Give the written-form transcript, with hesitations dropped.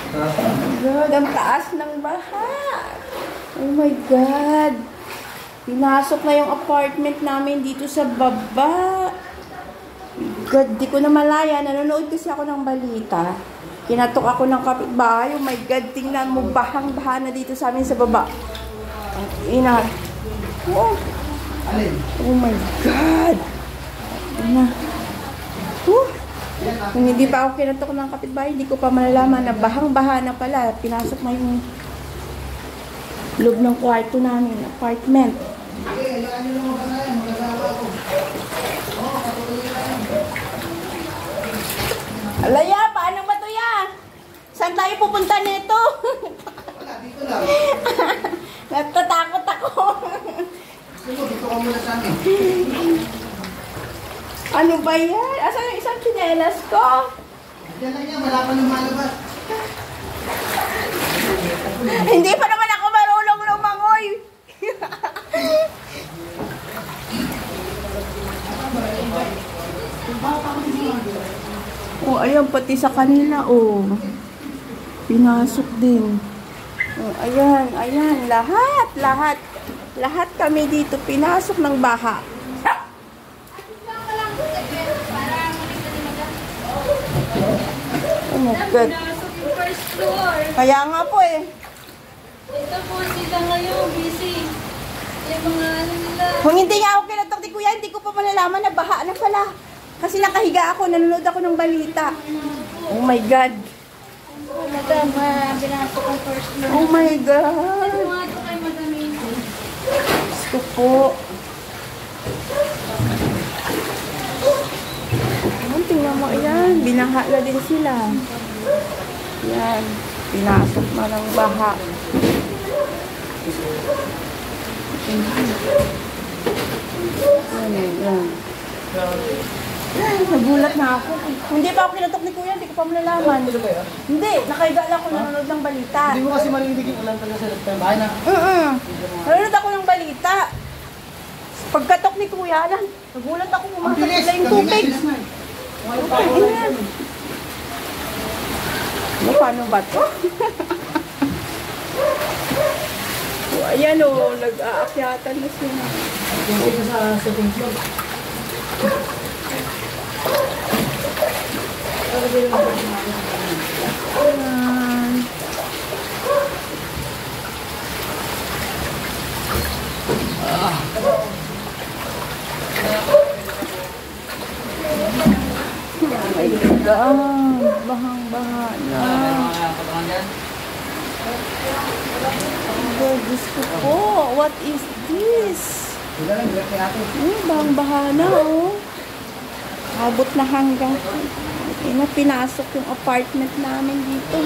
God, ang taas ng baha. Oh my God. Pinasok na yung apartment namin dito sa baba. God, di ko na malaya. Nanonood kasi ako ng balita. Kinatok ako ng kapitbahay. Oh my God, tingnan mo, bahang-baha na dito sa amin sa baba. Ang ina. Oh. Oh my God. Ina. Kung hindi pa ako kinatok ng kapitbahay, hindi ko pa malalaman na bahang-baha na pala. Pinasok na yung loob ng kwarto namin, apartment. Alaya, paano ba ito yan? Saan tayo pupunta nito? Wala, dito lang. Natatakot ako. Dito ka muna sa amin. Ano ba yan? Asan yung isang tsinelas ko? Diyan lang yan, wala pa lumalabas. Hindi pa naman ako marunong lumangoy. Oh, ayan, pati sa kanila, oh. Pinasok din. Oh, ayan, ayan, lahat kami dito pinasok ng baha. Oh my God. First floor. Kaya nga po eh. Ito po sila ngayon, busy. Yung mga ano nila. Kung hindi nga ako kinatok ni Kuya, hindi ko pa malalaman na baha na pala. Kasi nakahiga ako, nanonood ako ng balita. Oh my God. Madam, binasok ang first floor. Oh my God. Ito nga ito kay Madam Amy. Gusto po. Ayan, tingnan mo, ayan. Binaha na din sila. Yan. Pinasok na ng baha. Ayan. Nagulat na ako. Hindi pa ako kinatok ni Kuya, hindi ko pa malalaman. Hindi, nakahiga lang ako nanonood ng balita. Hindi mo kasi marinig yung ulan talaga sa bahay na. Nanonood ako ng balita. Pagkatok ni Kuya, nagulat ako, pumasok sila yung tubig. Ayan. Paano ba ito? Ayan o, nag-aakyatan na sila. Dito sa second floor. Ayan. Oh my God, bahang-baha na. Oh, Diyos ko po, what is this? Bahang-baha na, oh. Abot na hanggang pinasok yung apartment namin dito.